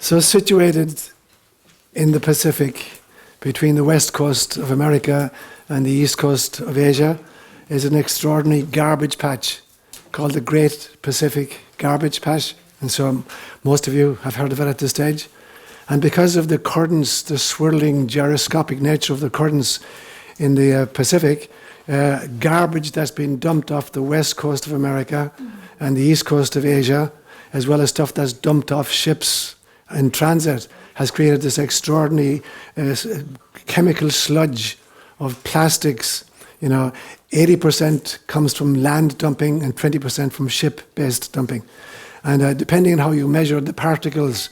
So situated in the Pacific, between the west coast of America and the east coast of Asia, is an extraordinary garbage patch called the Great Pacific Garbage Patch. And so most of you have heard of it at this stage. And because of the currents, the swirling gyroscopic nature of the currents in the Pacific, garbage that's been dumped off the west coast of America and the east coast of Asia, as well as stuff that's dumped off ships in transit, has created this extraordinary chemical sludge of plastics. 80% comes from land dumping and 20% from ship-based dumping. And depending on how you measure the particles,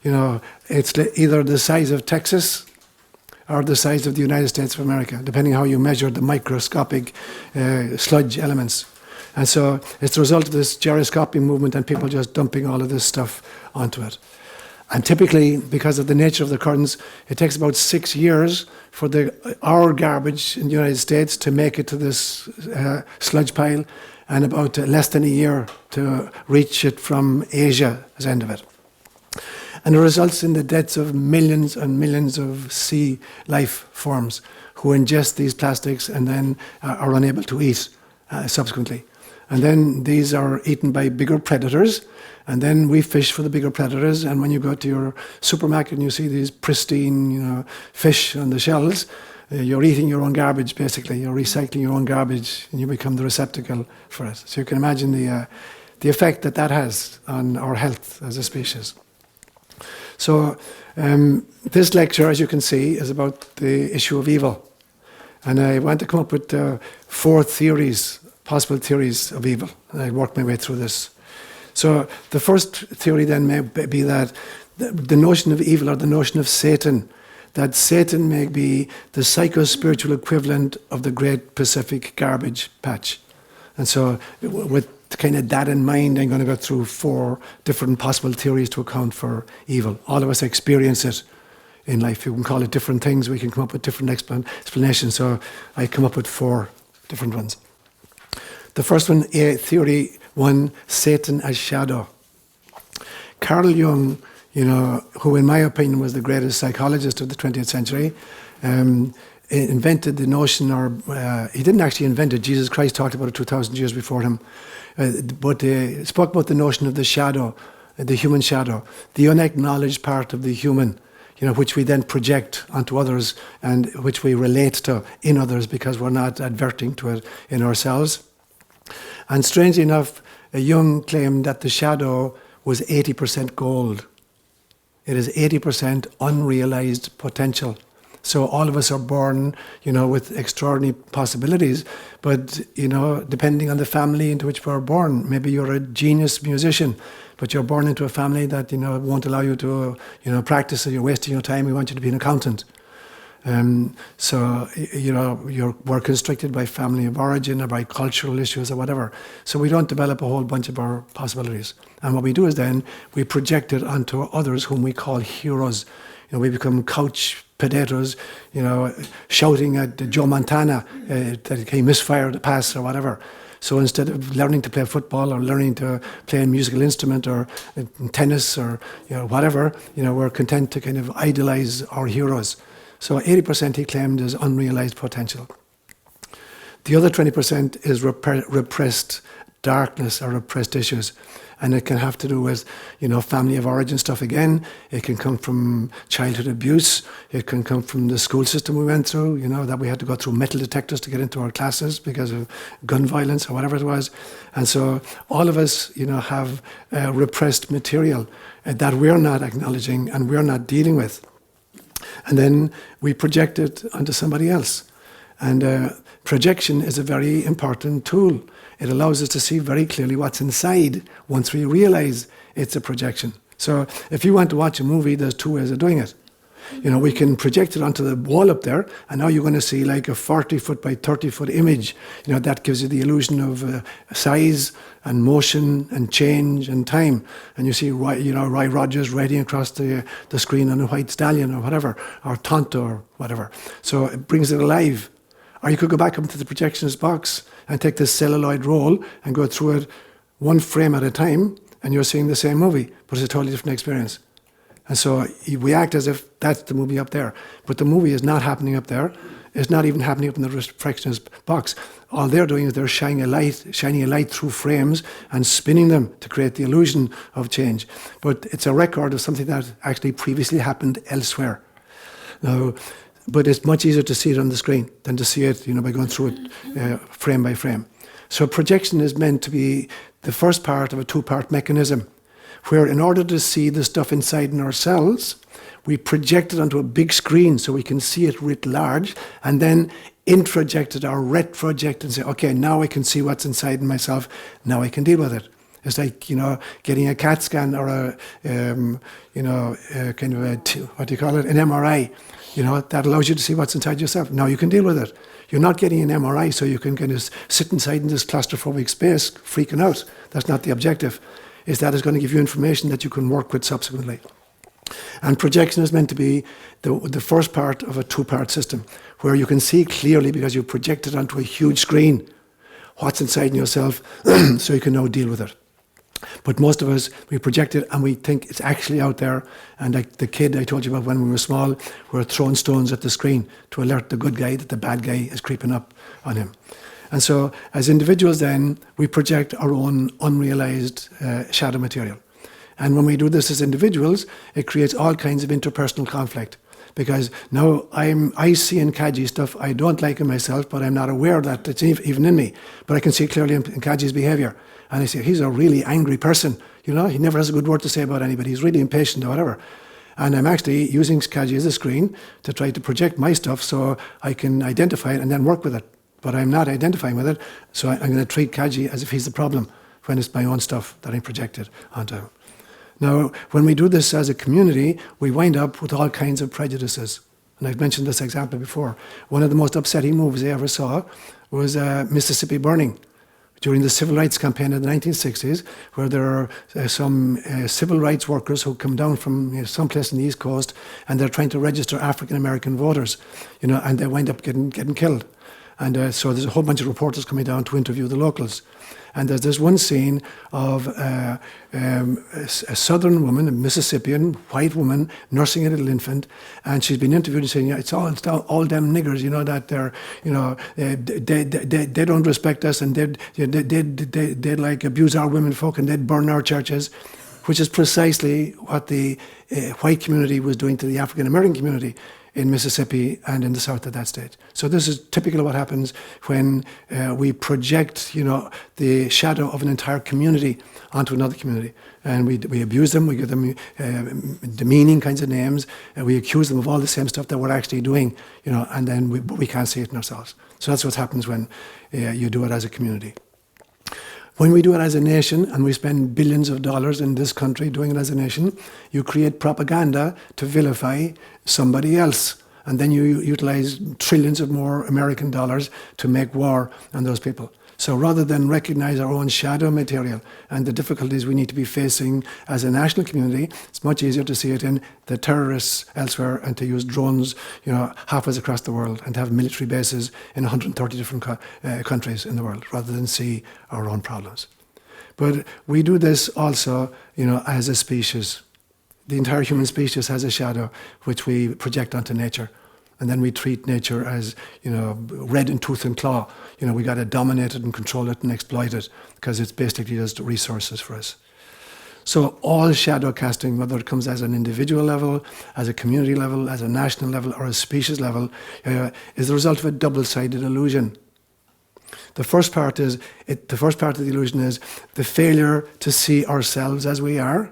it's either the size of Texas or the size of the United States of America, depending on how you measure the microscopic sludge elements. And so it's the result of this gyroscopic movement and people just dumping all of this stuff onto it. And typically, because of the nature of the currents, it takes about 6 years for our garbage in the United States to make it to this sludge pile, and about less than a year to reach it from Asia as the end of it. And it results in the deaths of millions and millions of sea life forms who ingest these plastics and then are unable to eat subsequently. And then these are eaten by bigger predators, and then we fish for the bigger predators. And when you go to your supermarket and you see these pristine, fish on the shelves, you're eating your own garbage, basically. You're recycling your own garbage, and you become the receptacle for it. So you can imagine the effect that has on our health as a species. So this lecture, as you can see, is about the issue of evil. And I want to come up with 4 theories, possible theories of evil. And I worked my way through this. So the first theory then may be that the notion of evil, or the notion of Satan, that Satan may be the psycho-spiritual equivalent of the Great Pacific Garbage Patch. And so with kind of that in mind, I'm going to go through 4 different possible theories to account for evil. All of us experience it in life. You can call it different things. We can come up with different explanations. So I come up with 4 different ones. The first one, theory 1, Satan as shadow. Carl Jung, who in my opinion was the greatest psychologist of the 20th century, invented the notion, or he didn't actually invent it, Jesus Christ talked about it 2,000 years before him, but he spoke about the notion of the shadow, the human shadow, the unacknowledged part of the human, which we then project onto others and which we relate to in others because we're not adverting to it in ourselves. And strangely enough, Jung claimed that the shadow was 80% gold. It is 80% unrealized potential. So all of us are born, with extraordinary possibilities, but, depending on the family into which we're born, maybe you're a genius musician, but you're born into a family that, won't allow you to, practice, so you're wasting your time, we want you to be an accountant. We're constricted by family of origin or by cultural issues or whatever. So we don't develop a whole bunch of our possibilities. And what we do is then we project it onto others whom we call heroes. We become couch potatoes, shouting at Joe Montana that he misfired a pass or whatever. So instead of learning to play football or learning to play a musical instrument or tennis or whatever, we're content to kind of idolize our heroes. So 80% he claimed is unrealized potential. The other 20% is repressed darkness or repressed issues. And it can have to do with, family of origin stuff again. It can come from childhood abuse. It can come from the school system we went through, that we had to go through metal detectors to get into our classes because of gun violence or whatever it was. And so all of us, have repressed material that we're not acknowledging and we're not dealing with. And then we project it onto somebody else. And projection is a very important tool. It allows us to see very clearly what's inside once we realize it's a projection. So if you want to watch a movie, there's 2 ways of doing it. We can project it onto the wall up there, and now you're going to see like a 40-foot by 30-foot image. That gives you the illusion of size and motion and change and time. And you see, Roy Rogers riding across the screen on a white stallion or whatever, or Tonto or whatever. So it brings it alive. Or you could go back up to the projectionist box and take this celluloid roll and go through it 1 frame at a time, and you're seeing the same movie, but it's a totally different experience. And so we act as if that's the movie up there. But the movie is not happening up there. It's not even happening up in the refractionist box. All they're doing is they're shining a light through frames and spinning them to create the illusion of change. But it's a record of something that actually previously happened elsewhere. Now, but it's much easier to see it on the screen than to see it, by going through it frame by frame. So projection is meant to be the first part of a two-part mechanism, where in order to see the stuff inside in ourselves, we project it onto a big screen so we can see it writ large, and then introject it or retroject and say, okay, now I can see what's inside in myself, now I can deal with it. It's like, getting a CAT scan or an MRI, that allows you to see what's inside yourself. Now you can deal with it. You're not getting an MRI so you can kind of sit inside in this claustrophobic space freaking out. That's not the objective. Is that it's going to give you information that you can work with subsequently. And projection is meant to be the first part of a two-part system, where you can see clearly because you project it onto a huge screen what's inside in yourself so you can now deal with it. But most of us, we project it and we think it's actually out there. And like the kid I told you about when we were small, we're throwing stones at the screen to alert the good guy that the bad guy is creeping up on him. And so as individuals then, we project our own unrealized shadow material. And when we do this as individuals, it creates all kinds of interpersonal conflict. Because now I see in Kaji stuff I don't like in myself, but I'm not aware that it's even in me. But I can see clearly in Kaji's behavior. And I say, he's a really angry person. He never has a good word to say about anybody. He's really impatient or whatever. And I'm actually using Kaji as a screen to try to project my stuff so I can identify it and then work with it. But I'm not identifying with it, so I'm going to treat Kaji as if he's the problem when it's my own stuff that I projected onto him. Now, when we do this as a community, we wind up with all kinds of prejudices. And I've mentioned this example before. One of the most upsetting movies I ever saw was Mississippi Burning, during the civil rights campaign in the 1960s, where there are some civil rights workers who come down from someplace in the East Coast, and they're trying to register African-American voters, and they wind up getting killed. And so there's a whole bunch of reporters coming down to interview the locals. And there's this one scene of a southern woman, a Mississippian white woman, nursing a little infant, and she's been interviewed and saying, it's all them niggers, that they don't respect us, and they'd like abuse our women folk, and they'd burn our churches, which is precisely what the white community was doing to the African American community in Mississippi and in the south of that state. So this is typical of what happens when we project, the shadow of an entire community onto another community. And we abuse them, we give them demeaning kinds of names, and we accuse them of all the same stuff that we're actually doing, and then we can't see it in ourselves. So that's what happens when you do it as a community. When we do it as a nation, and we spend billions of dollars in this country doing it as a nation, you create propaganda to vilify somebody else. And then you utilize trillions of more American dollars to make war on those people. So rather than recognize our own shadow material and the difficulties we need to be facing as a national community, it's much easier to see it in the terrorists elsewhere and to use drones, halfways across the world and to have military bases in 130 different countries in the world, rather than see our own problems. But we do this also, as a species. The entire human species has a shadow which we project onto nature. And then we treat nature as, red in tooth and claw. We got to dominate it and control it and exploit it because it's basically just resources for us. So all shadow casting, whether it comes as an individual level, as a community level, as a national level, or a species level, is the result of a double-sided illusion. The first part of the illusion is the failure to see ourselves as we are.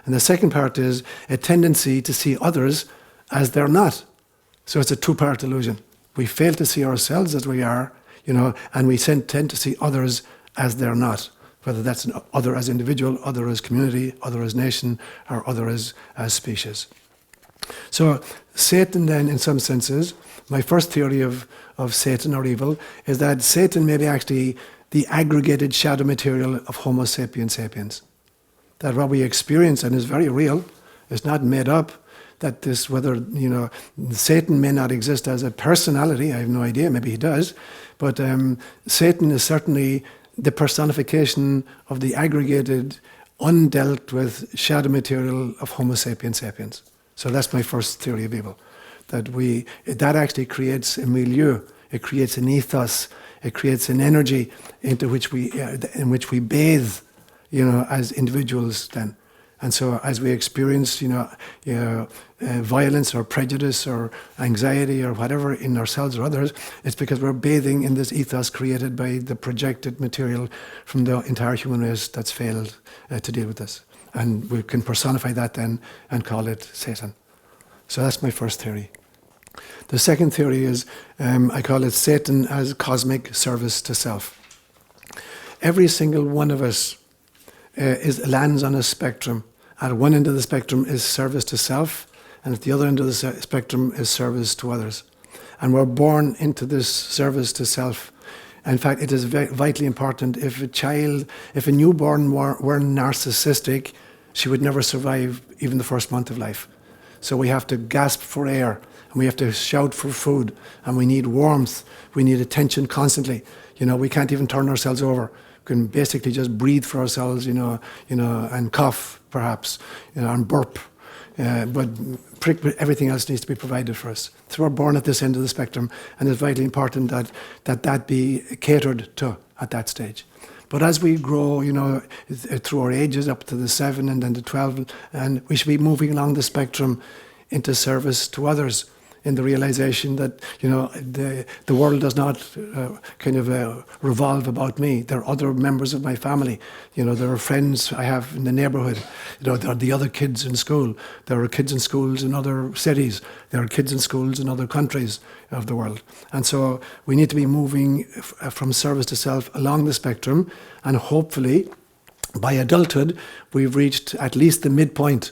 And the second part is a tendency to see others as they're not. So it's a two-part illusion. We fail to see ourselves as we are, and we tend to see others as they're not, whether that's an other as individual, other as community, other as nation, or other as species. So Satan then, in some senses, my first theory of Satan or evil is that Satan may be actually the aggregated shadow material of Homo sapiens sapiens. That what we experience and is very real, is not made up. That this, whether, Satan may not exist as a personality, I have no idea, maybe he does, but Satan is certainly the personification of the aggregated, undealt with shadow material of Homo sapiens sapiens. So that's my first theory of evil. That actually creates a milieu, it creates an ethos, it creates an energy in which we bathe, as individuals then. And so as we experience, violence or prejudice or anxiety or whatever in ourselves or others, it's because we're bathing in this ethos created by the projected material from the entire human race that's failed to deal with this. And we can personify that then and call it Satan. So that's my first theory. The second theory is, I call it Satan as cosmic service to self. Every single one of us lands on a spectrum. At one end of the spectrum is service to self, and at the other end of the spectrum is service to others. And we're born into this service to self. In fact, it is vitally important. If a newborn were narcissistic, she would never survive even the first month of life. So we have to gasp for air, and we have to shout for food, and we need warmth, we need attention constantly. We can't even turn ourselves over. We can basically just breathe for ourselves, and cough, perhaps, and burp. But everything else needs to be provided for us. So we're born at this end of the spectrum, and it's vitally important that be catered to at that stage. But as we grow, through our ages up to the 7 and then to 12, and we should be moving along the spectrum into service to others, in the realization that the world does not revolve about me. There are other members of my family. There are friends I have in the neighbourhood. There are the other kids in school. There are kids in schools in other cities. There are kids in schools in other countries of the world. And so we need to be moving from service to self along the spectrum, and hopefully by adulthood we've reached at least the midpoint.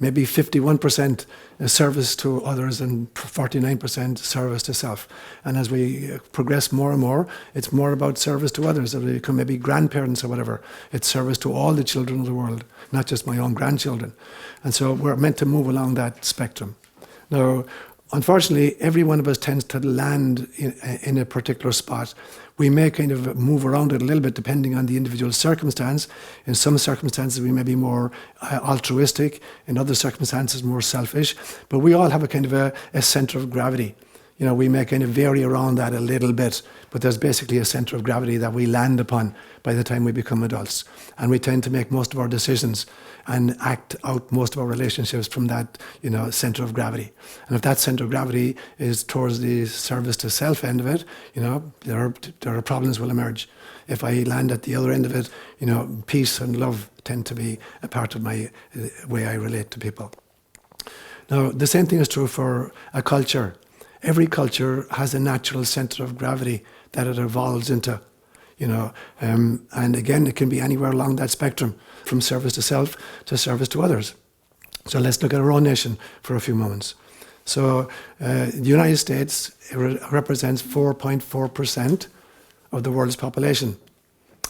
Maybe 51% service to others and 49% service to self. And as we progress more and more, it's more about service to others. As we become maybe grandparents or whatever, it's service to all the children of the world, not just my own grandchildren. And so we're meant to move along that spectrum. Now, unfortunately, every one of us tends to land in a particular spot. We may kind of move around it a little bit depending on the individual circumstance. In some circumstances, we may be more altruistic. In other circumstances, more selfish. But we all have a kind of a center of gravity. We may kind of vary around that a little bit, but there's basically a center of gravity that we land upon by the time we become adults. And we tend to make most of our decisions and act out most of our relationships from that, center of gravity. And if that center of gravity is towards the service to self end of it, there are problems will emerge. If I land at the other end of it, peace and love tend to be a part of my way I relate to people. Now, the same thing is true for a culture. Every culture has a natural center of gravity that it evolves into, and again, it can be anywhere along that spectrum, from service to self to service to others. So let's look at our own nation for a few moments. So the United States represents 4.4% of the world's population,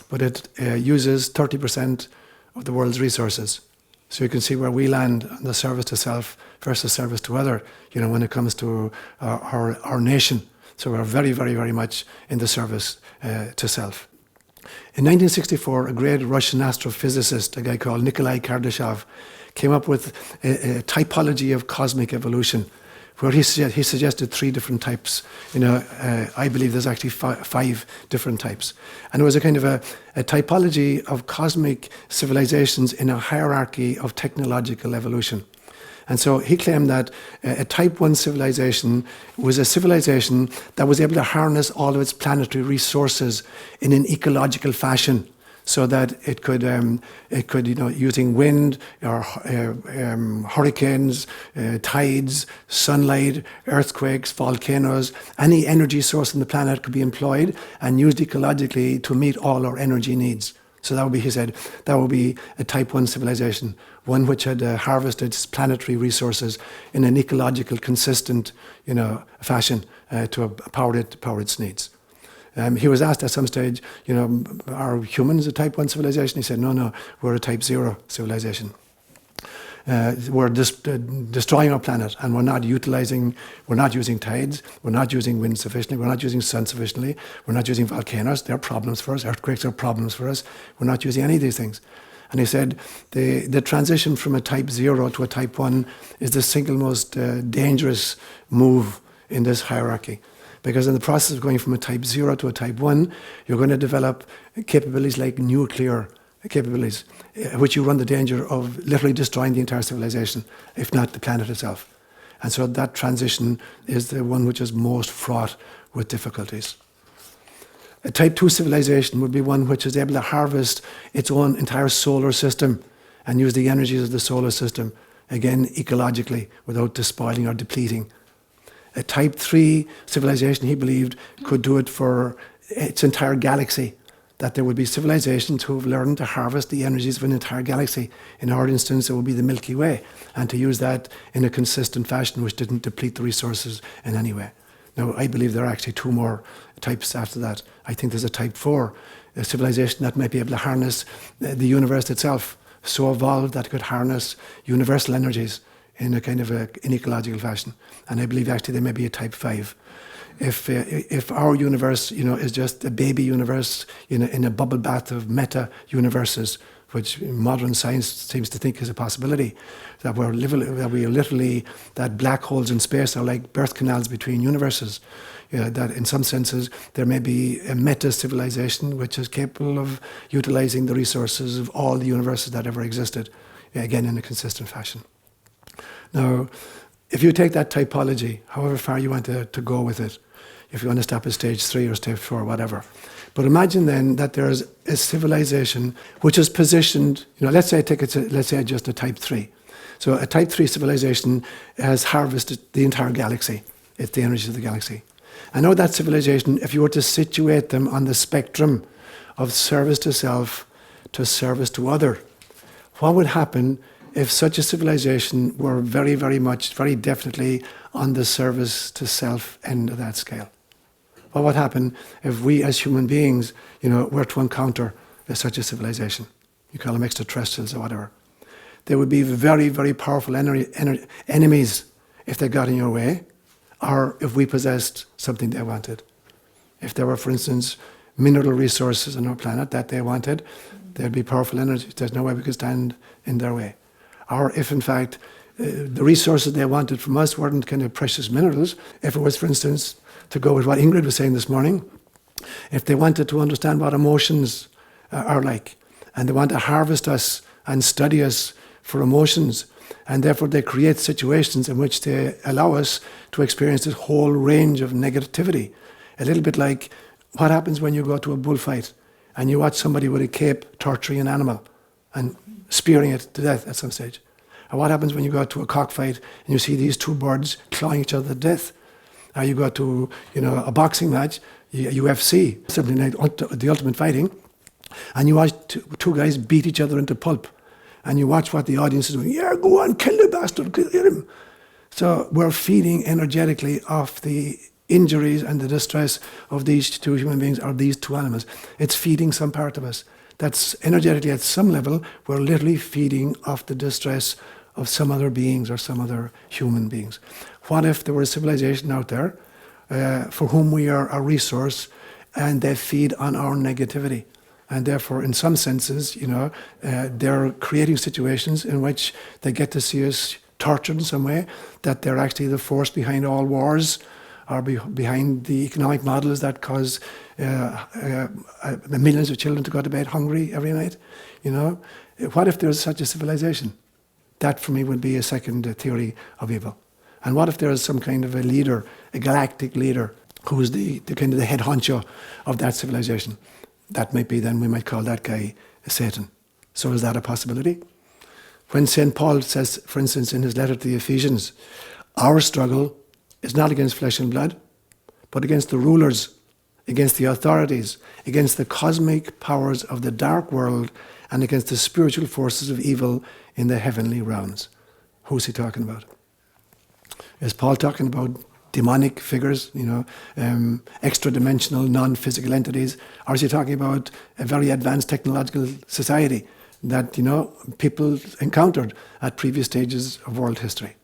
but it uses 30% of the world's resources. So you can see where we land on the service to self versus service to other, when it comes to our nation. So we're very, very, very much in the service to self. In 1964, a great Russian astrophysicist, a guy called Nikolai Kardashev, came up with a typology of cosmic evolution, where he suggested 3 different types. I believe there's actually 5 different types. And it was a kind of a typology of cosmic civilizations in a hierarchy of technological evolution. And so he claimed that a type 1 civilization was a civilization that was able to harness all of its planetary resources in an ecological fashion, so that it could, using wind or hurricanes, tides, sunlight, earthquakes, volcanoes, any energy source on the planet could be employed and used ecologically to meet all our energy needs. So that would be, he said, that would be a type 1 civilization, one which had harvested its planetary resources in an ecological, consistent, fashion to power its needs. He was asked at some stage, are humans a type 1 civilization? He said, no, we're a type 0 civilization. We're destroying our planet, and we're not using tides, we're not using wind sufficiently, we're not using sun sufficiently, we're not using volcanoes. They're problems for us. Earthquakes are problems for us. We're not using any of these things. And he said the transition from a type 0 to a type 1 is the single most dangerous move in this hierarchy. Because in the process of going from a type 0 to a type 1, you're going to develop capabilities like nuclear capabilities, which you run the danger of literally destroying the entire civilization, if not the planet itself. And so that transition is the one which is most fraught with difficulties. A type 2 civilization would be one which is able to harvest its own entire solar system and use the energies of the solar system, again, ecologically, without despoiling or depleting. A type 3 civilization, he believed, could do it for its entire galaxy, that there would be civilizations who have learned to harvest the energies of an entire galaxy. In our instance, it would be the Milky Way, and to use that in a consistent fashion which didn't deplete the resources in any way. Now, I believe there are actually 2 more types after that. I think there's a type 4, a civilization that might be able to harness the universe itself, so evolved that it could harness universal energies in a kind of an ecological fashion. And I believe actually there may be a type 5. If our universe, is just a baby universe in a bubble bath of meta-universes, which modern science seems to think is a possibility, that that black holes in space are like birth canals between universes, that in some senses there may be a meta-civilization which is capable of utilizing the resources of all the universes that ever existed, again in a consistent fashion. Now, if you take that typology, however far you want to go with it, if you want to stop at stage 3 or stage 4, whatever. But imagine then that there's a civilization which is positioned, let's say just a type 3. So a type 3 civilization has harvested the entire galaxy. It's the energy of the galaxy. And now that civilization, if you were to situate them on the spectrum of service to self to service to other, what would happen if such a civilization were very, very much, very definitely on the service to self end of that scale? What would happen if we as human beings, were to encounter such a civilization? You call them extraterrestrials or whatever. They would be very, very powerful enemies if they got in your way, or if we possessed something they wanted. If there were, for instance, mineral resources on our planet that they wanted, there'd be powerful energies. There's no way we could stand in their way. Or if, in fact, the resources they wanted from us weren't kind of precious minerals, if it was, for instance, to go with what Ingrid was saying this morning, if they wanted to understand what emotions are like, and they want to harvest us and study us for emotions, and therefore they create situations in which they allow us to experience this whole range of negativity. A little bit like what happens when you go to a bullfight and you watch somebody with a cape torturing an animal and spearing it to death at some stage. Or what happens when you go to a cockfight and you see these 2 birds clawing each other to death? Or you go to a boxing match, UFC, something like the ultimate fighting, and you watch 2 guys beat each other into pulp. And you watch what the audience is doing. Yeah, go on, kill the bastard, kill him. So we're feeding energetically off the injuries and the distress of these 2 human beings or these 2 animals. It's feeding some part of us. That's energetically at some level, we're literally feeding off the distress of some other beings or some other human beings. What if there were a civilization out there for whom we are a resource and they feed on our negativity? And therefore, in some senses, they're creating situations in which they get to see us tortured in some way, that they're actually the force behind all wars, or behind the economic models that cause millions of children to go to bed hungry every night. What if there's such a civilization? That, for me, would be a second theory of evil. And what if there is some kind of a leader, a galactic leader, who is the kind of the head honcho of that civilization? That might be, then we might call that guy Satan. So is that a possibility? When St. Paul says, for instance, in his letter to the Ephesians, our struggle is not against flesh and blood, but against the rulers, against the authorities, against the cosmic powers of the dark world, and against the spiritual forces of evil in the heavenly realms. Who's he talking about? Is Paul talking about demonic figures, extra-dimensional, non-physical entities? Or is he talking about a very advanced technological society that, people encountered at previous stages of world history?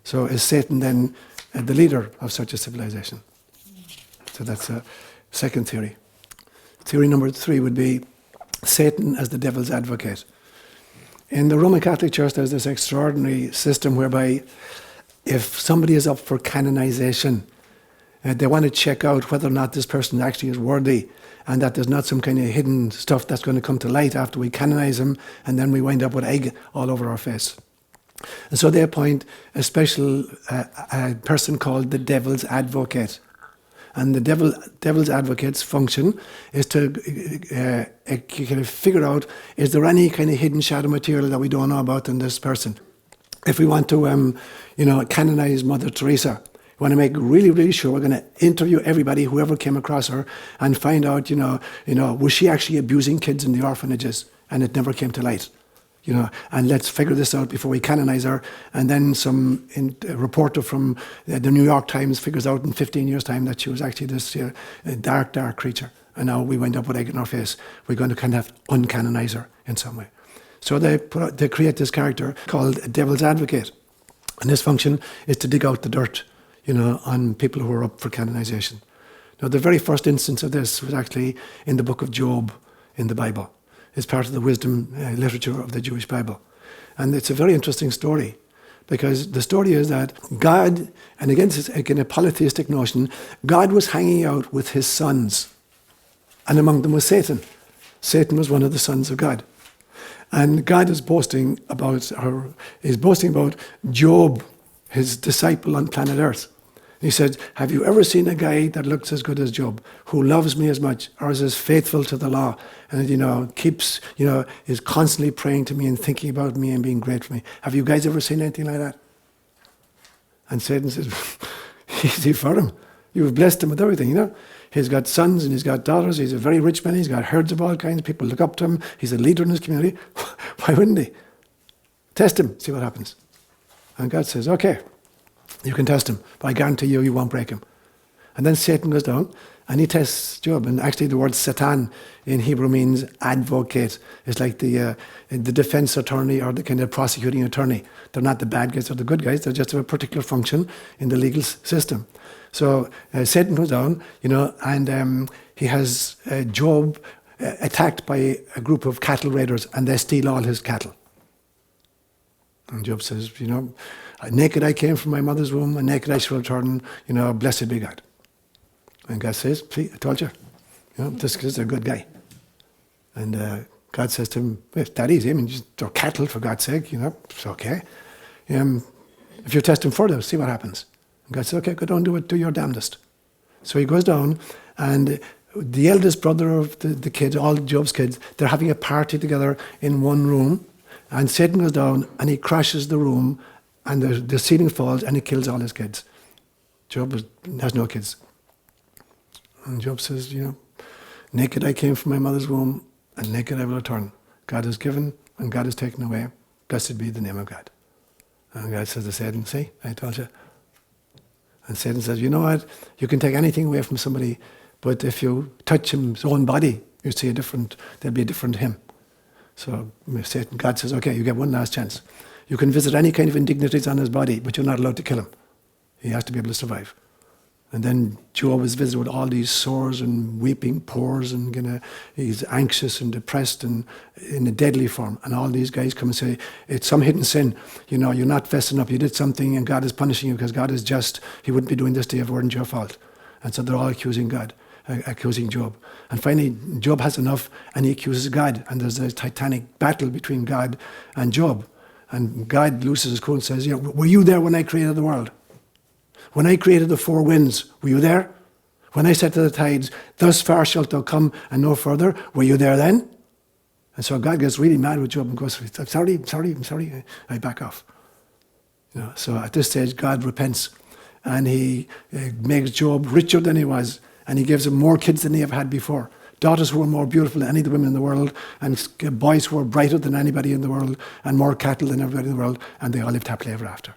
So is Satan then the leader of such a civilization? So that's a second theory. Theory number 3 would be Satan as the devil's advocate. In the Roman Catholic Church, there's this extraordinary system whereby if somebody is up for canonization, they want to check out whether or not this person actually is worthy and that there's not some kind of hidden stuff that's going to come to light after we canonize him and then we wind up with egg all over our face. And so they appoint a special person called the devil's advocate. And the devil's advocate's function is to kind of figure out, is there any kind of hidden shadow material that we don't know about in this person? If we want to, canonize Mother Teresa, we want to make really, really sure we're going to interview everybody, whoever came across her, and find out, was she actually abusing kids in the orphanages? And it never came to light. And let's figure this out before we canonize her. And then some reporter from the New York Times figures out in 15 years' time that she was actually this dark, dark creature. And now we wind up with egg in our face. We're going to kind of uncanonize her in some way. So they create this character called a devil's advocate. And his function is to dig out the dirt, on people who are up for canonization. Now, the very first instance of this was actually in the book of Job in the Bible. It's part of the wisdom literature of the Jewish Bible. And it's a very interesting story because the story is that God, and again, it's again a polytheistic notion, God was hanging out with his sons. And among them was Satan. Satan was one of the sons of God. And God is boasting about Job, his disciple on planet Earth. He said, have you ever seen a guy that looks as good as Job, who loves me as much, or is as faithful to the law, and, keeps, is constantly praying to me and thinking about me and being great for me? Have you guys ever seen anything like that? And Satan says, easy for him. You've blessed him with everything, He's got sons and he's got daughters. He's a very rich man. He's got herds of all kinds. People look up to him. He's a leader in his community. Why wouldn't he? Test him, see what happens. And God says, okay, you can test him, but I guarantee you won't break him. And then Satan goes down and he tests Job. And actually the word Satan in Hebrew means advocate. It's like the defense attorney or the kind of prosecuting attorney. They're not the bad guys or the good guys. They just have a particular function in the legal system. So Satan goes down, and he has Job attacked by a group of cattle raiders and they steal all his cattle. And Job says, naked I came from my mother's womb, and naked I shall return, blessed be God. And God says, see, I told you, this is a good guy. And God says to him, if that is him, they're cattle for God's sake, it's okay. If you test him further, see what happens. And God says, okay, go down, do your damnedest. So he goes down, and the eldest brother of the kids, all Job's kids, they're having a party together in one room. And Satan goes down and he crashes the room and the ceiling falls and he kills all his kids. Job has no kids. And Job says, naked I came from my mother's womb and naked I will return. God has given and God has taken away. Blessed be the name of God. And God says to Satan, see, I told you. And Satan says, you know what? You can take anything away from somebody, but if you touch his own body, you see there'll be a different him. So God says, okay, you get one last chance. You can visit any kind of indignities on his body, but you're not allowed to kill him. He has to be able to survive. And then Job is visited with all these sores and weeping pores, and he's anxious and depressed and in a deadly form. And all these guys come and say, it's some hidden sin. You're not fessing up. You did something and God is punishing you because God is just. He wouldn't be doing this to you if it weren't your fault. And so they're all accusing God. Accusing Job. And finally, Job has enough and he accuses God. And there's a titanic battle between God and Job. And God loses his cool and says, were you there when I created the world? When I created the four winds, were you there? When I said to the tides, thus far shalt thou come and no further, were you there then? And so God gets really mad with Job and goes, I'm sorry, I back off. So at this stage, God repents and he makes Job richer than he was. And he gives him more kids than he ever had before. Daughters who were more beautiful than any of the women in the world, and boys who were brighter than anybody in the world, and more cattle than everybody in the world, and they all lived happily ever after.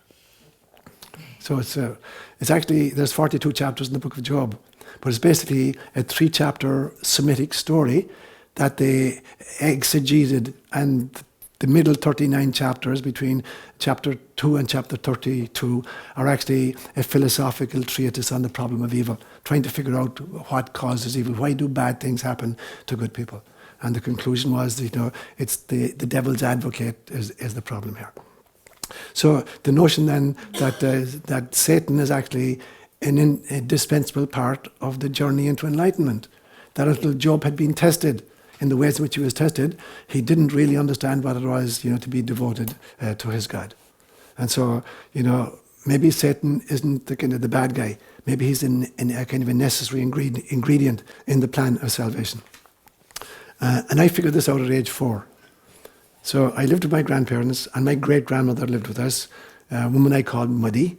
So it's actually, there's 42 chapters in the book of Job, but it's basically a 3-chapter Semitic story that they exegeted, and the middle 39 chapters between chapter 2 and chapter 32 are actually a philosophical treatise on the problem of evil, trying to figure out what causes evil. Why do bad things happen to good people? And the conclusion was, it's the devil's advocate is the problem here. So the notion then that Satan is actually an indispensable part of the journey into enlightenment, that until Job had been tested in the ways in which he was tested, he didn't really understand what it was, to be devoted to his God. And so, maybe Satan isn't the kind of the bad guy. Maybe he's in a kind of a necessary ingredient in the plan of salvation. And I figured this out at age 4. So I lived with my grandparents, and my great-grandmother lived with us, a woman I called Muddy,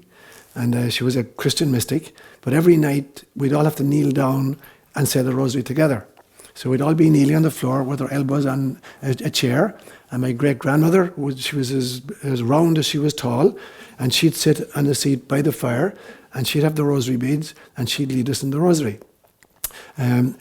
and she was a Christian mystic. But every night, we'd all have to kneel down and say the rosary together. So we'd all be kneeling on the floor with our elbows on a chair, and my great-grandmother, she was as round as she was tall, and she'd sit on the seat by the fire, and she'd have the rosary beads, and she'd lead us in the rosary. And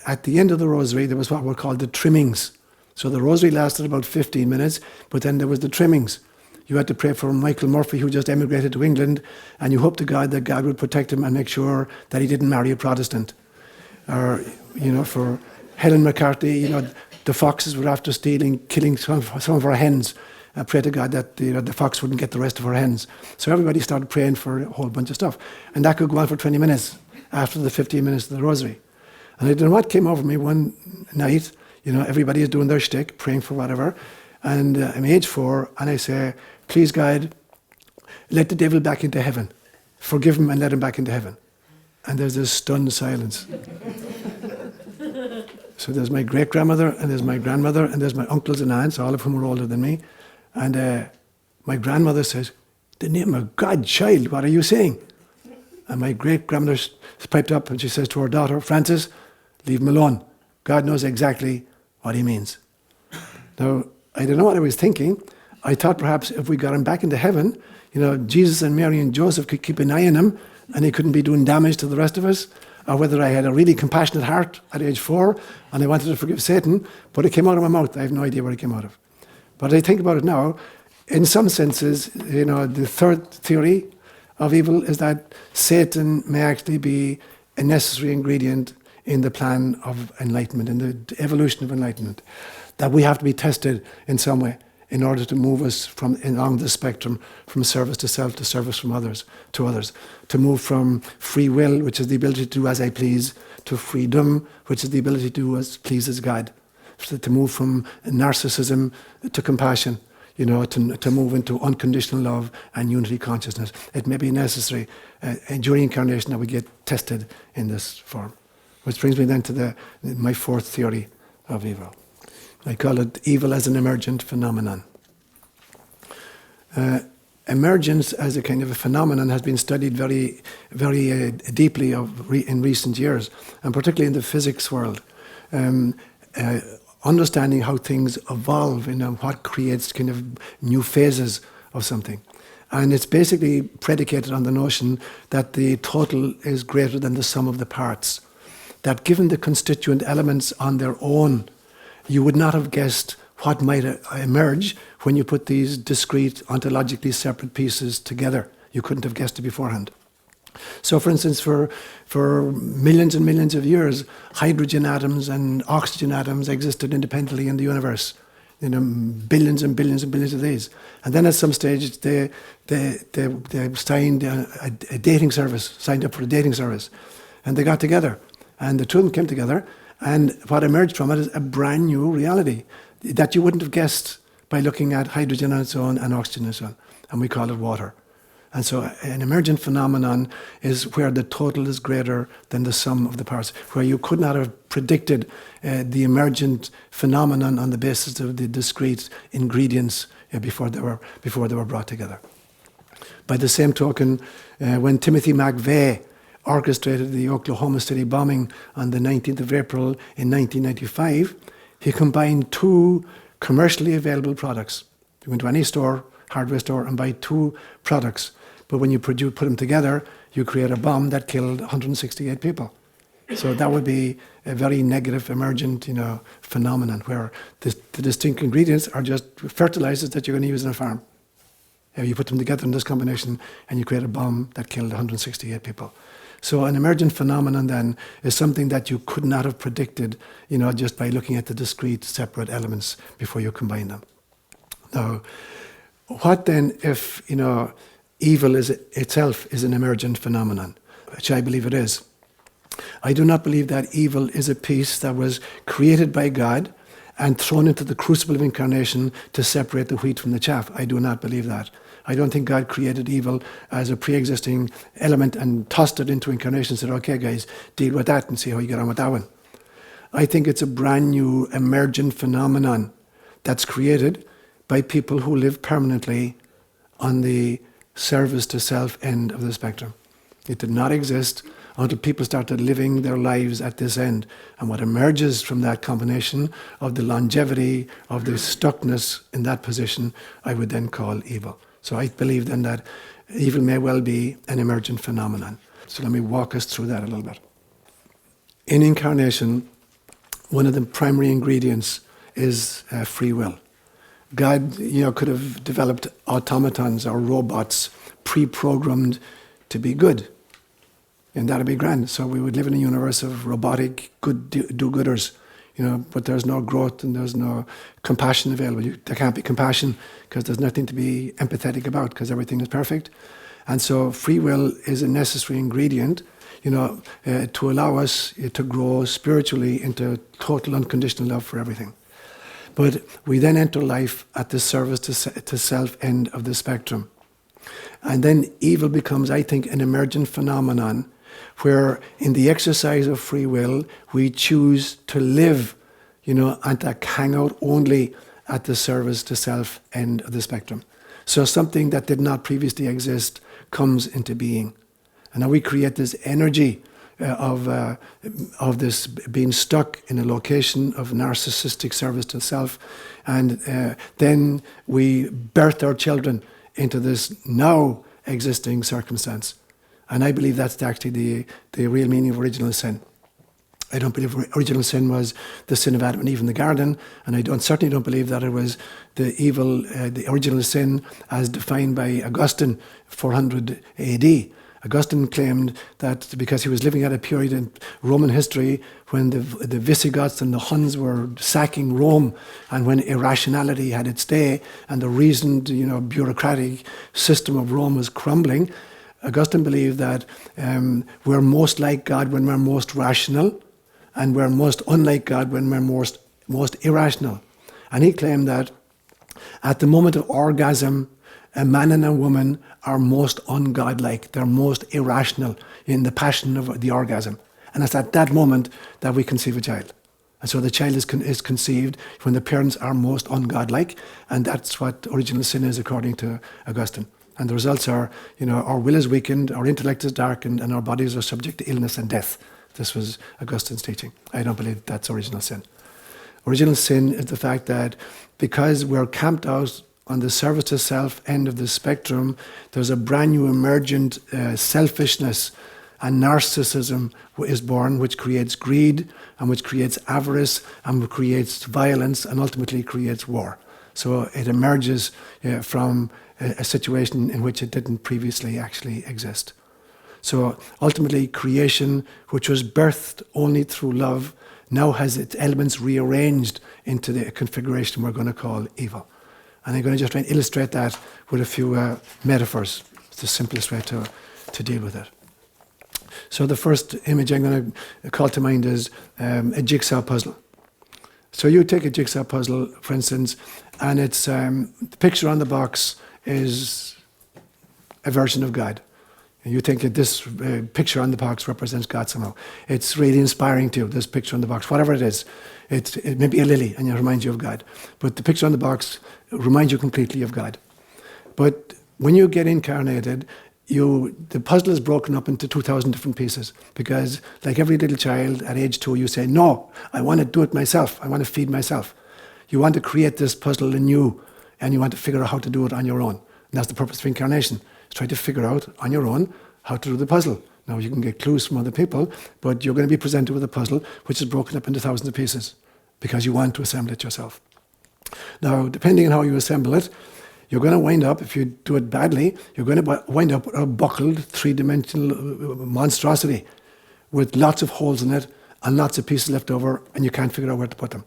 at the end of the rosary, there was what were called the trimmings. So the rosary lasted about 15 minutes, but then there was the trimmings. You had to pray for Michael Murphy, who just emigrated to England, and you hoped to God that God would protect him and make sure that he didn't marry a Protestant. Or, for Helen McCarthy, the foxes were after killing some of our hens. I pray to God that the fox wouldn't get the rest of our hens. So everybody started praying for a whole bunch of stuff. And that could go on for 20 minutes after the 15 minutes of the rosary. And I don't know what came over me one night. Everybody is doing their shtick, praying for whatever. And I'm age 4, and I say, please God, let the devil back into heaven. Forgive him and let him back into heaven. And there's this stunned silence. So there's my great-grandmother, and there's my grandmother, and there's my uncles and aunts, all of whom are older than me. And my grandmother says, "The name of God, child, what are you saying?" And my great-grandmother piped up, and she says to her daughter, "Frances, leave him alone. God knows exactly what he means." Now, I don't know what I was thinking. I thought perhaps if we got him back into heaven, Jesus and Mary and Joseph could keep an eye on him, and he couldn't be doing damage to the rest of us. Or whether I had a really compassionate heart at age 4 and I wanted to forgive Satan, but it came out of my mouth. I have no idea where it came out of. But I think about it now, in some senses, the third theory of evil is that Satan may actually be a necessary ingredient in the plan of enlightenment, in the evolution of enlightenment. That we have to be tested in some way in order to move us along the spectrum from service to self to service from others to others, to move from free will, which is the ability to do as I please, to freedom, which is the ability to do as pleases God, to move from narcissism to compassion, to move into unconditional love and unity consciousness. It may be necessary during incarnation that we get tested in this form. Which brings me then to my fourth theory of evil. I call it evil as an emergent phenomenon. Emergence as a kind of a phenomenon has been studied very, very deeply in recent years, and particularly in the physics world. Understanding how things evolve, what creates kind of new phases of something. And it's basically predicated on the notion that the total is greater than the sum of the parts. That given the constituent elements on their own, you would not have guessed what might emerge when you put these discrete, ontologically separate pieces together. You couldn't have guessed it beforehand. So, for instance, for millions and millions of years, hydrogen atoms and oxygen atoms existed independently in the universe. Billions and billions and billions of these. And then at some stage, they signed a dating service, signed up for a dating service. And they got together. And the two of them came together. And what emerged from it is a brand new reality that you wouldn't have guessed by looking at hydrogen and so on and oxygen and so on. And we call it water. And so an emergent phenomenon is where the total is greater than the sum of the parts, where you could not have predicted the emergent phenomenon on the basis of the discrete ingredients before they were brought together. By the same token, when Timothy McVeigh orchestrated the Oklahoma City bombing on the 19th of April in 1995, he combined two commercially available products. You went to any store, hardware store, and buy two products. But when you put them together, you create a bomb that killed 168 people. So that would be a very negative emergent, phenomenon where the distinct ingredients are just fertilizers that you're going to use in a farm. You put them together in this combination and you create a bomb that killed 168 people. So an emergent phenomenon then is something that you could not have predicted, just by looking at the discrete, separate elements before you combine them. Now, what then if, evil itself is an emergent phenomenon, which I believe it is? I do not believe that evil is a piece that was created by God and thrown into the crucible of incarnation to separate the wheat from the chaff. I do not believe that. I don't think God created evil as a pre-existing element and tossed it into incarnation and said, okay guys, deal with that and see how you get on with that one. I think it's a brand new emergent phenomenon that's created by people who live permanently on the service to self end of the spectrum. It did not exist until people started living their lives at this end. And what emerges from that combination of the longevity, of the stuckness in that position, I would then call evil. So I believe then that evil may well be an emergent phenomenon. So let me walk us through that a little bit. In incarnation, one of the primary ingredients is free will. God, could have developed automatons or robots pre-programmed to be good. And that'd be grand. So we would live in a universe of robotic good do-gooders, but there's no growth and there's no compassion available. There can't be compassion because there's nothing to be empathetic about because everything is perfect. And so free will is a necessary ingredient, to allow us to grow spiritually into total unconditional love for everything. But we then enter life at the service to self end of the spectrum. And then evil becomes, I think, an emergent phenomenon where in the exercise of free will, we choose to live, and to hang out only at the service to self end of the spectrum. So something that did not previously exist comes into being. And now we create this energy of this being stuck in a location of narcissistic service to self. And then we birth our children into this now existing circumstance. And I believe that's actually the real meaning of original sin. I don't believe original sin was the sin of Adam and Eve in the garden, and I certainly don't believe that it was the original sin as defined by Augustine, 400 AD. Augustine claimed that because he was living at a period in Roman history when the Visigoths and the Huns were sacking Rome, and when irrationality had its day and the reasoned, bureaucratic system of Rome was crumbling, Augustine believed that we're most like God when we're most rational, and we're most unlike God when we're most irrational. And he claimed that at the moment of orgasm, a man and a woman are most ungodlike. They're most irrational in the passion of the orgasm. And it's at that moment that we conceive a child. And so the child is conceived when the parents are most ungodlike, and that's what original sin is according to Augustine. And the results are, our will is weakened, our intellect is darkened, and our bodies are subject to illness and death. This was Augustine's teaching. I don't believe that's original sin. Original sin is the fact that because we're camped out on the service to self end of the spectrum, there's a brand new emergent selfishness and narcissism is born, which creates greed and which creates avarice and which creates violence and ultimately creates war. So it emerges from a situation in which it didn't previously actually exist. So ultimately creation, which was birthed only through love, now has its elements rearranged into the configuration we're going to call evil. And I'm going to just try and illustrate that with a few metaphors. It's the simplest way to deal with it. So the first image I'm going to call to mind is a jigsaw puzzle. So you take a jigsaw puzzle, for instance, and it's the picture on the box is a version of God. And you think that this picture on the box represents God somehow. It's really inspiring to you, this picture on the box, whatever it is. It may be a lily and it reminds you of God. But the picture on the box reminds you completely of God. But when you get incarnated, the puzzle is broken up into 2,000 different pieces. Because like every little child at age 2, you say, no, I want to do it myself. I want to feed myself. You want to create this puzzle anew, and you want to figure out how to do it on your own. And that's the purpose of incarnation. Try to figure out on your own how to do the puzzle. Now you can get clues from other people, but you're going to be presented with a puzzle which is broken up into thousands of pieces because you want to assemble it yourself. Now, depending on how you assemble it, you're going to wind up, if you do it badly, you're going to wind up with a buckled, three-dimensional monstrosity with lots of holes in it and lots of pieces left over, and you can't figure out where to put them.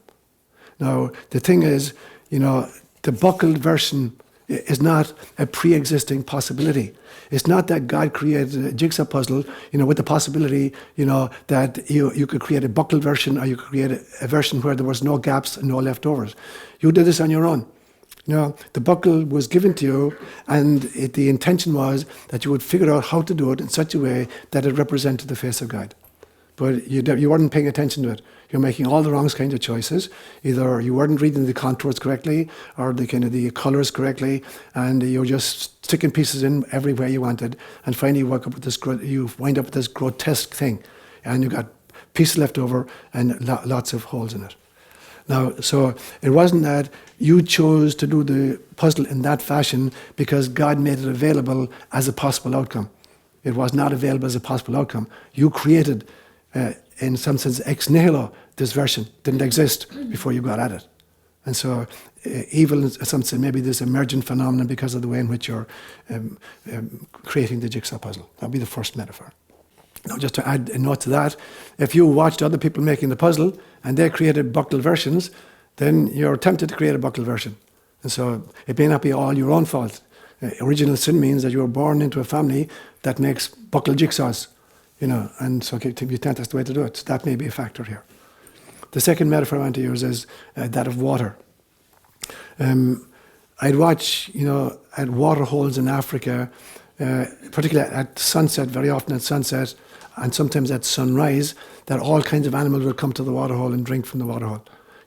Now, the thing is, the buckled version is not a pre-existing possibility. It's not that God created a jigsaw puzzle, with the possibility, that you could create a buckled version, or you could create a version where there was no gaps and no leftovers. You did this on your own. The buckle was given to you, and the intention was that you would figure out how to do it in such a way that it represented the face of God. But you weren't paying attention to it. You're making all the wrong kinds of choices. Either you weren't reading the contours correctly, or the colours correctly, and you're just sticking pieces in everywhere you wanted. And finally, you wind up with this grotesque thing, and you got pieces left over and lots of holes in it. Now, so it wasn't that you chose to do the puzzle in that fashion because God made it available as a possible outcome. It was not available as a possible outcome. You created, in some sense, ex nihilo, this version. Didn't exist before you got at it. And so evil, in some sense, maybe this emergent phenomenon because of the way in which you're creating the jigsaw puzzle. That would be the first metaphor. Now, just to add a note to that, if you watched other people making the puzzle and they created buckled versions, then you're tempted to create a buckled version. And so it may not be all your own fault. Original sin means that you were born into a family that makes buckled jigsaws, and so you think that's the way to do it. So that may be a factor here. The second metaphor I want to use is that of water. I'd watch, at water holes in Africa, particularly at sunset, very often at sunset, and sometimes at sunrise, that all kinds of animals will come to the water hole and drink from the water hole.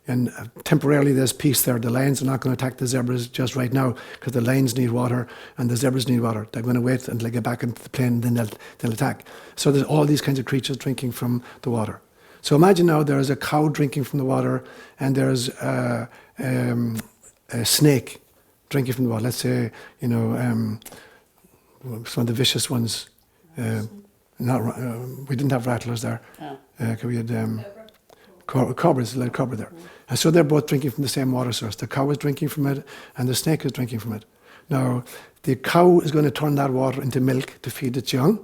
And temporarily there's peace there. The lions are not going to attack the zebras just right now because the lions need water and the zebras need water. They're going to wait until they get back into the plain and then they'll attack. So there's all these kinds of creatures drinking from the water. So imagine now there's a cow drinking from the water and there's a snake drinking from the water. Let's say, some of the vicious ones. We didn't have rattlers there. We had cobras, a little cobra there. And so they're both drinking from the same water source. The cow is drinking from it and the snake is drinking from it. Now, the cow is going to turn that water into milk to feed its young,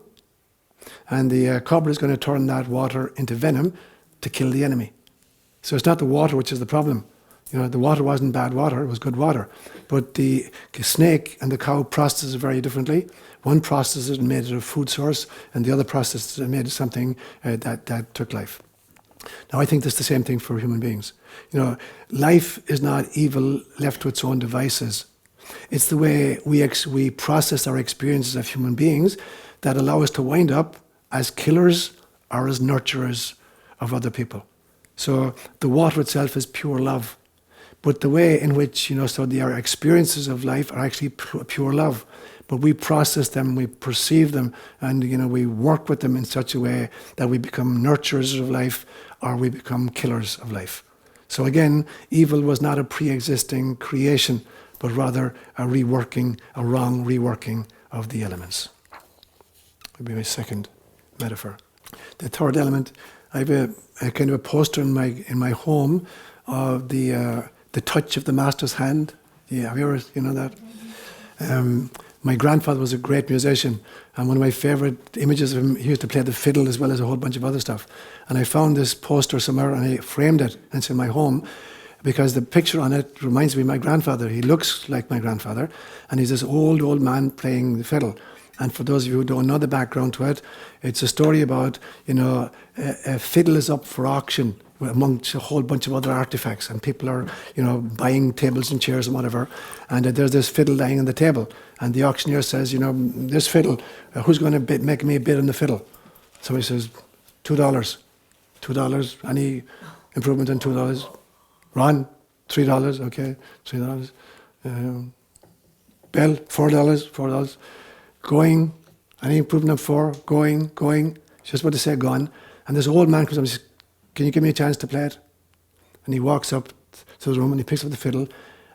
and the cobra is going to turn that water into venom to kill the enemy. So it's not the water which is the problem. The water wasn't bad water, it was good water. But the snake and the cow process it very differently. One processed it and made it a food source, and the other processed it and made it something that took life. Now, I think that's the same thing for human beings. Life is not evil left to its own devices. It's the way we process our experiences of human beings that allow us to wind up as killers or as nurturers of other people. So the water itself is pure love. But the way in which, our experiences of life are actually pure love. But we process them, we perceive them, and we work with them in such a way that we become nurturers of life or we become killers of life. So again, evil was not a pre-existing creation, but rather a wrong reworking of the elements. That would be my second metaphor. The third element, I have a kind of a poster in my home of the touch of the master's hand. Yeah, have you ever, that? My grandfather was a great musician, and one of my favourite images of him, he used to play the fiddle as well as a whole bunch of other stuff. And I found this poster somewhere, and I framed it, and it's in my home, because the picture on it reminds me of my grandfather. He looks like my grandfather, and he's this old man playing the fiddle. And for those of you who don't know the background to it, it's a story about, a fiddle is up for auction amongst a whole bunch of other artifacts, and people are, buying tables and chairs and whatever, and there's this fiddle lying on the table, and the auctioneer says, this fiddle, who's going to make me a bid on the fiddle? Somebody says, $2. $2, any improvement in $2? Ron, $3, okay, $3. Bell, $4. Going, any improvement on 4? Going. Just about to say gone. And this old man comes up and says, can you give me a chance to play it? And he walks up to the room and he picks up the fiddle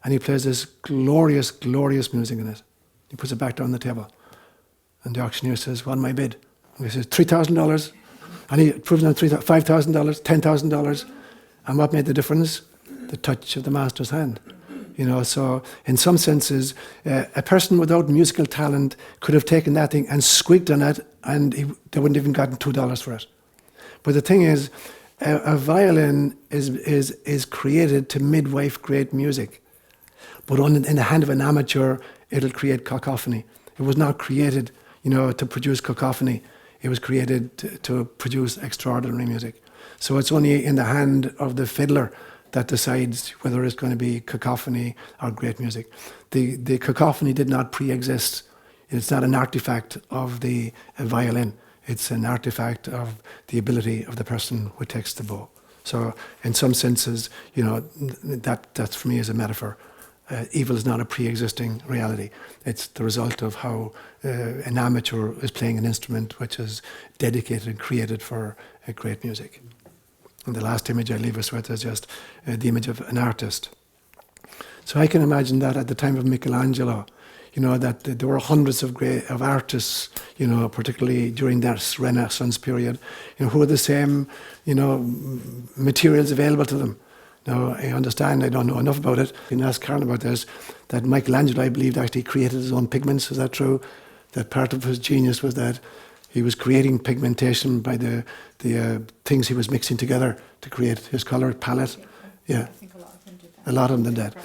and he plays this glorious, glorious music in it. He puts it back down on the table. And the auctioneer says, what my bid? And he says, $3,000. And he proves on $5,000, $10,000. And what made the difference? The touch of the master's hand. So in some senses, a person without musical talent could have taken that thing and squeaked on it, and they wouldn't even gotten $2 for it. But the thing is, a violin is created to midwife great music. But in the hand of an amateur, it'll create cacophony. It was not created, to produce cacophony. It was created to produce extraordinary music. So it's only in the hand of the fiddler that decides whether it's going to be cacophony or great music. The cacophony did not pre-exist. It's not an artifact of the violin. It's an artifact of the ability of the person who takes the bow. So in some senses, that for me is a metaphor. Evil is not a pre-existing reality. It's the result of how an amateur is playing an instrument which is dedicated and created for great music. And the last image I leave us with is just the image of an artist. So I can imagine that at the time of Michelangelo, that there were hundreds of artists, particularly during that Renaissance period, who had the same, materials available to them. Now, I understand, I don't know enough about it. I can ask Karen about this, that Michelangelo, I believe, actually created his own pigments. Is that true? That part of his genius was that he was creating pigmentation by the things he was mixing together to create his colour palette. Yeah. I think a lot of them did that. A lot of them did that.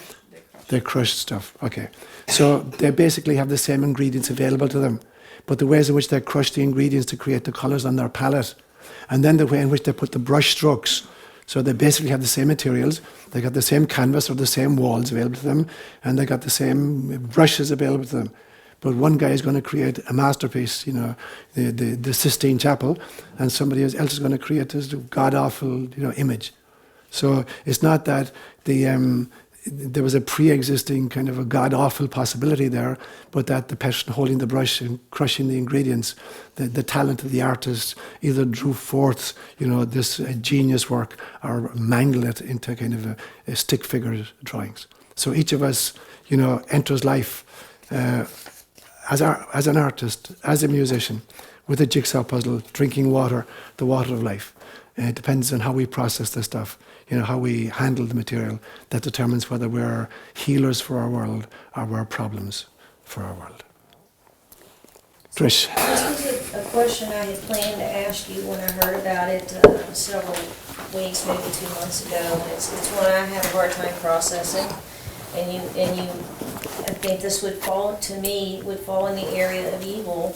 They crushed stuff. Okay. So they basically have the same ingredients available to them, but the ways in which they crush the ingredients to create the colours on their palette, and then the way in which they put the brush strokes. So they basically have the same materials, they got the same canvas or the same walls available to them, and they got the same brushes available to them. But one guy is going to create a masterpiece, the Sistine Chapel, and somebody else is going to create this god-awful, image. So it's not that there was a pre-existing kind of a god-awful possibility there, but that the person holding the brush and crushing the ingredients, the talent of the artist either drew forth, this genius work or mangled it into kind of a stick figure drawings. So each of us, enters life as an artist, as a musician, with a jigsaw puzzle, drinking water, the water of life. It depends on how we process this stuff, how we handle the material, that determines whether we're healers for our world or we're problems for our world. Trish. This was a question I had planned to ask you when I heard about it several weeks, maybe 2 months ago. It's one I have a hard time processing, and you, I think this would fall in the area of evil,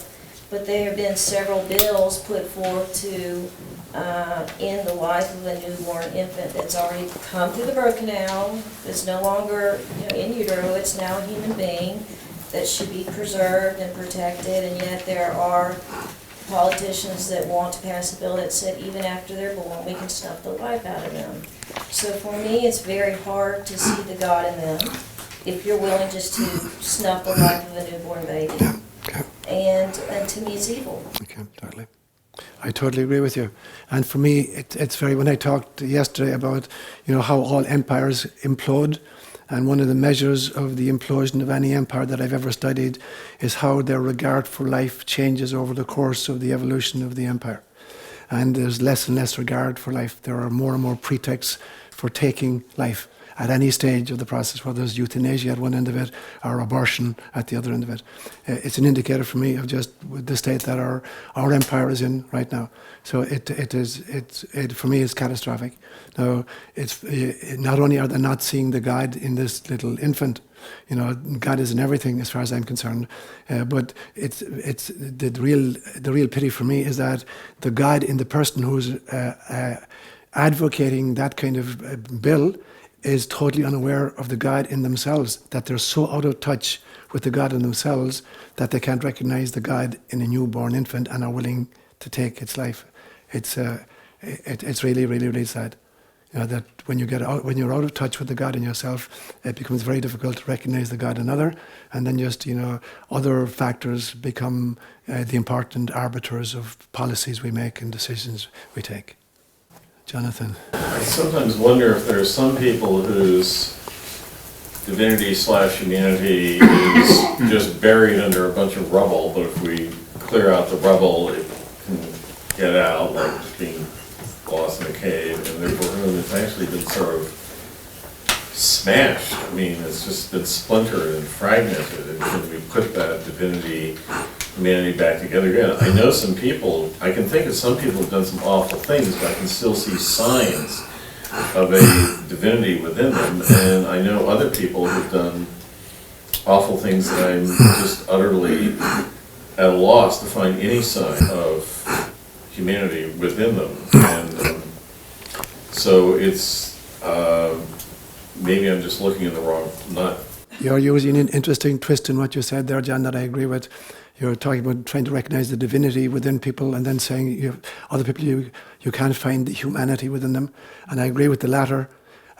but there have been several bills put forth to end the life of a newborn infant that's already come through the birth canal. It's no longer in utero, it's now a human being that should be preserved and protected, and yet there are politicians that want to pass a bill that said even after they're born we can snuff the life out of them. So for me it's very hard to see the God in them if you're willing just to snuff the life of a newborn baby. Yeah. Okay. And to me it's evil. Okay, totally. I totally agree with you. And for me, it's very, when I talked yesterday about, how all empires implode, and one of the measures of the implosion of any empire that I've ever studied is how their regard for life changes over the course of the evolution of the empire. And there's less and less regard for life. There are more and more pretexts for taking life at any stage of the process, whether it's euthanasia at one end of it or abortion at the other end of it. It's an indicator for me of just the state that our empire is in right now. So for me it's catastrophic. Now, it's not only are they not seeing the God in this little infant, God is in everything as far as I'm concerned, but it's the real pity for me is that the God in the person who's advocating that kind of bill is totally unaware of the God in themselves, that they're so out of touch with the God in themselves that they can't recognize the God in a newborn infant and are willing to take its life. It's really, really, really sad. That when you're out of touch with the God in yourself, it becomes very difficult to recognize the God in another, and then just other factors become the important arbiters of policies we make and decisions we take. Jonathan. I sometimes wonder if there are some people whose divinity/humanity is just buried under a bunch of rubble, but if we clear out the rubble, it can get out, like just being lost in a cave, and therefore whom it's actually been sort of smashed. I mean, it's just been splintered and fragmented, and can we put that divinity, humanity back together again? I know some people, I can think of some people who've done some awful things, but I can still see signs of a divinity within them, and I know other people who've done awful things that I'm just utterly at a loss to find any sign of humanity within them. And so it's, maybe I'm just looking in the wrong nut. You're using an interesting twist in what you said there, John, that I agree with. You're talking about trying to recognize the divinity within people and then saying other people you can't find the humanity within them. And I agree with the latter.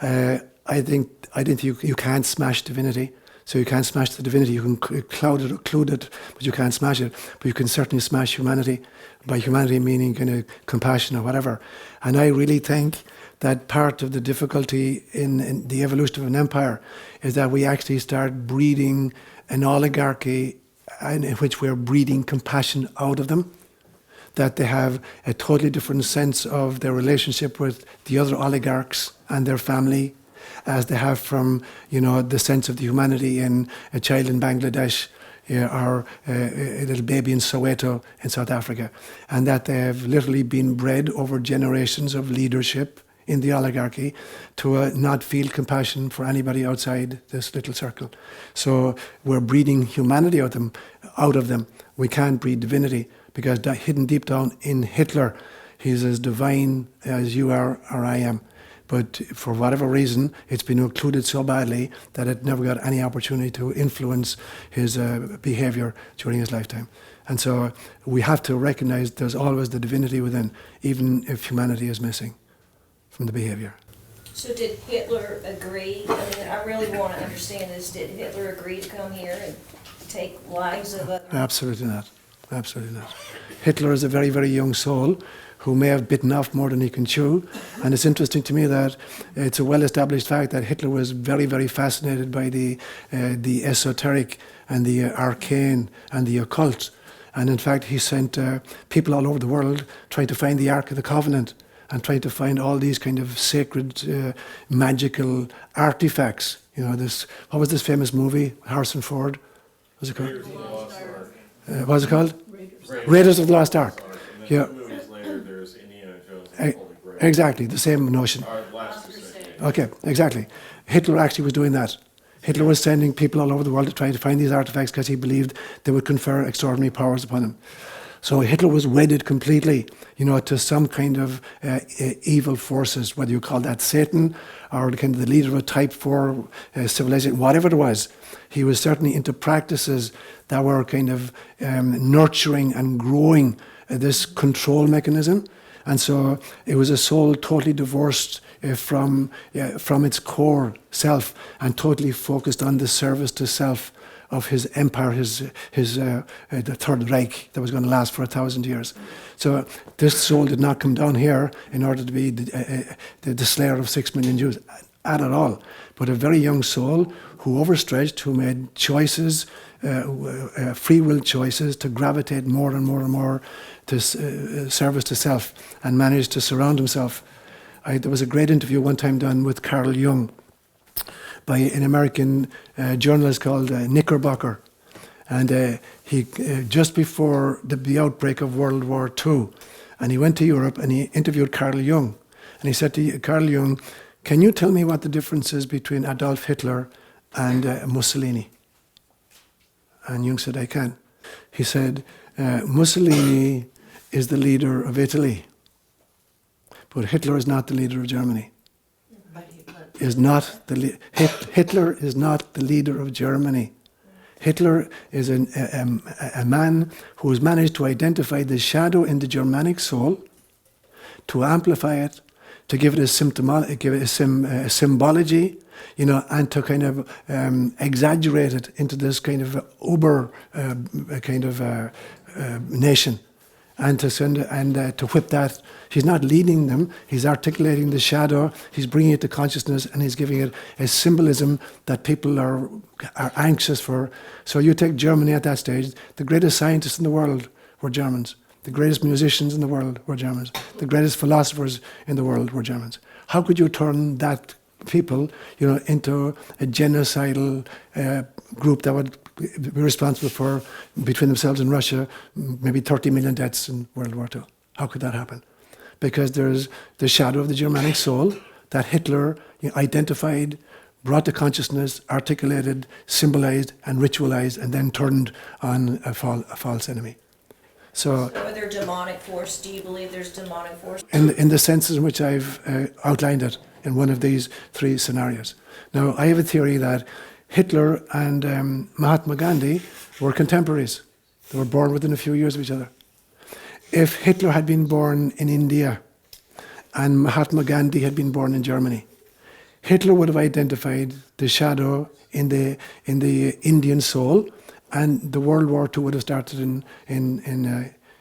I think you can't smash divinity. So you can't smash the divinity. You can cloud it or occlude it, but you can't smash it. But you can certainly smash humanity. By humanity meaning kind of compassion or whatever. And I really think that part of the difficulty in the evolution of an empire is that we actually start breeding an oligarchy in which we're breeding compassion out of them. That they have a totally different sense of their relationship with the other oligarchs and their family, as they have from, the sense of the humanity in a child in Bangladesh or a little baby in Soweto in South Africa. And that they have literally been bred over generations of leadership in the oligarchy to not feel compassion for anybody outside this little circle. So we're breeding humanity out of them. We can't breed divinity, because hidden deep down in Hitler, he's as divine as you are or I am. But for whatever reason, it's been occluded so badly that it never got any opportunity to influence his behavior during his lifetime. And so we have to recognize there's always the divinity within, even if humanity is missing from the behavior. So did Hitler agree? I mean, I really want to understand this. Did Hitler agree to come here and take lives of other? Absolutely not. Absolutely not. Hitler is a very, very young soul who may have bitten off more than he can chew. And it's interesting to me that it's a well-established fact that Hitler was very, very fascinated by the esoteric and the arcane and the occult. And in fact, he sent people all over the world trying to find the Ark of the Covenant and trying to find all these kind of sacred, magical artifacts. What was this famous movie, Harrison Ford? What was it called? What was it called? Raiders of the Lost Ark. Yeah. Exactly, the same notion. Okay, exactly. Hitler actually was doing that. Hitler was sending people all over the world to try to find these artifacts because he believed they would confer extraordinary powers upon him. So Hitler was wedded completely, to some kind of evil forces, whether you call that Satan or kind of the leader of a Type 4 civilization, whatever it was. He was certainly into practices that were kind of nurturing and growing this control mechanism. And so it was a soul totally divorced from its core self and totally focused on the service to self of his empire, the Third Reich that was going to last for 1,000 years. So this soul did not come down here in order to be the slayer of 6 million Jews at all, but a very young soul who overstretched, who made choices, free will choices to gravitate more and more and more to service to self and managed to surround himself. There was a great interview one time done with Carl Jung by an American journalist called Knickerbocker. And he just before the outbreak of World War II, and he went to Europe and he interviewed Carl Jung. And he said to Carl Jung, "Can you tell me what the difference is between Adolf Hitler and Mussolini?" And Jung said, "I can." He said, "Mussolini is the leader of Italy, but Hitler is not the leader of Germany." Hitler is not the leader of Germany. Hitler is a man who has managed to identify the shadow in the Germanic soul, to amplify it, to give it a symbology, and to kind of exaggerate it into this kind of uber nation. And to whip that. He's not leading them, he's articulating the shadow, he's bringing it to consciousness, and he's giving it a symbolism that people are anxious for. So you take Germany at that stage, the greatest scientists in the world were Germans. The greatest musicians in the world were Germans. The greatest philosophers in the world were Germans. How could you turn that people, into a genocidal group that would be responsible for, between themselves and Russia, maybe 30 million deaths in World War II. How could that happen? Because there's the shadow of the Germanic soul that Hitler identified, brought to consciousness, articulated, symbolized, and ritualized, and then turned on a false enemy. So, Are there demonic force? Do you believe there's demonic force? in the senses in which I've outlined it in one of these three scenarios. Now, I have a theory that Hitler and Mahatma Gandhi were contemporaries. They were born within a few years of each other. If Hitler had been born in India and Mahatma Gandhi had been born in Germany, Hitler would have identified the shadow in the Indian soul, and the World War II would have started in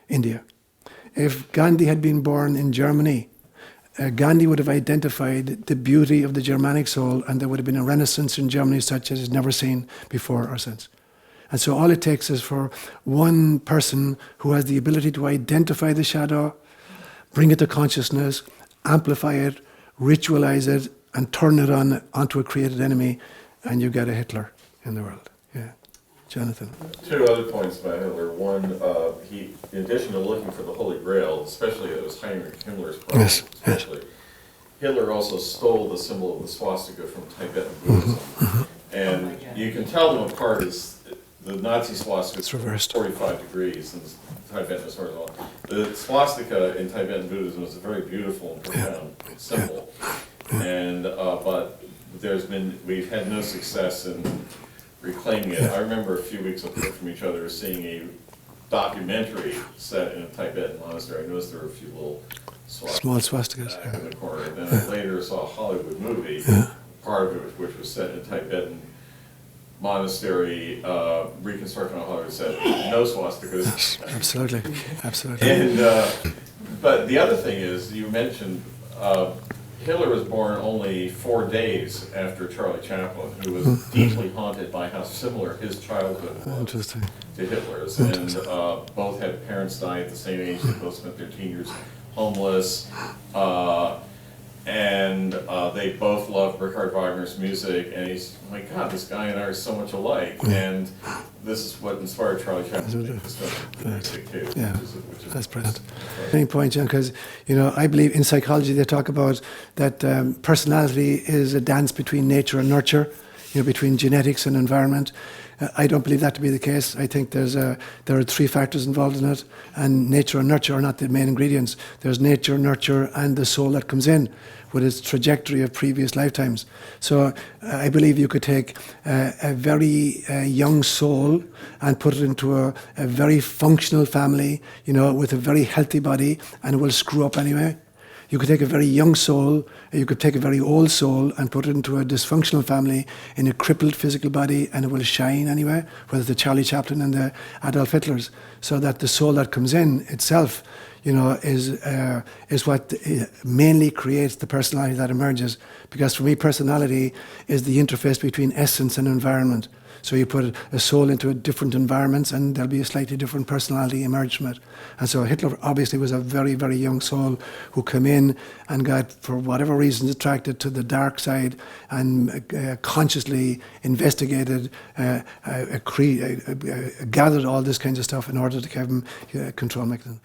India. If Gandhi had been born in Germany, Gandhi would have identified the beauty of the Germanic soul, and there would have been a renaissance in Germany such as is never seen before or since. And so all it takes is for one person who has the ability to identify the shadow, bring it to consciousness, amplify it, ritualize it, and turn it onto a created enemy, and you get a Hitler in the world. Yeah. Jonathan. Two other points about Hitler. One, he, in addition to looking for the Holy Grail, especially it was Heinrich Himmler's problem, especially, Hitler also stole the symbol of the swastika from Tibetan Buddhism. And you can tell them apart as the Nazi swastika is reversed. 45 degrees, and Tibetan is horizontal. The swastika in Tibetan Buddhism is a very beautiful and profound symbol. And but we've had no success in reclaiming it. I remember a few weeks apart from each other seeing a documentary set in a Tibetan monastery. I noticed there were a few little Small swastikas. in the corner. And then I later saw a Hollywood movie, part of it which was set in a Tibetan monastery, reconstruction on Hollywood, said no swastikas. Absolutely, absolutely. And but the other thing is, you mentioned Hitler was born only 4 days after Charlie Chaplin, who was deeply haunted by how similar his childhood was to Hitler's. And both had parents die at the same age. They both spent their teen years homeless. And they both loved Richard Wagner's music. And he's, oh my God, this guy and I are so much alike. And this is what inspired Charlie Chaplin to make this music too. Yeah, that's brilliant. Main point, John, because I believe in psychology they talk about that personality is a dance between nature and nurture, between genetics and environment. I don't believe that to be the case. I think there are three factors involved in it, and nature and nurture are not the main ingredients. There's nature, nurture, and the soul that comes in with its trajectory of previous lifetimes. So I believe you could take a very young soul and put it into a very functional family, with a very healthy body, and it will screw up anyway. You could take a very young soul, you could take a very old soul and put it into a dysfunctional family in a crippled physical body, and it will shine anyway, whether it's the Charlie Chaplin and the Adolf Hitlers. So that the soul that comes in itself, is what mainly creates the personality that emerges. Because for me, personality is the interface between essence and environment. So you put a soul into different environments and there'll be a slightly different personality emerge from it. And so Hitler obviously was a very, very young soul who came in and got, for whatever reasons, attracted to the dark side and consciously investigated, gathered all this kinds of stuff in order to give him a control mechanism.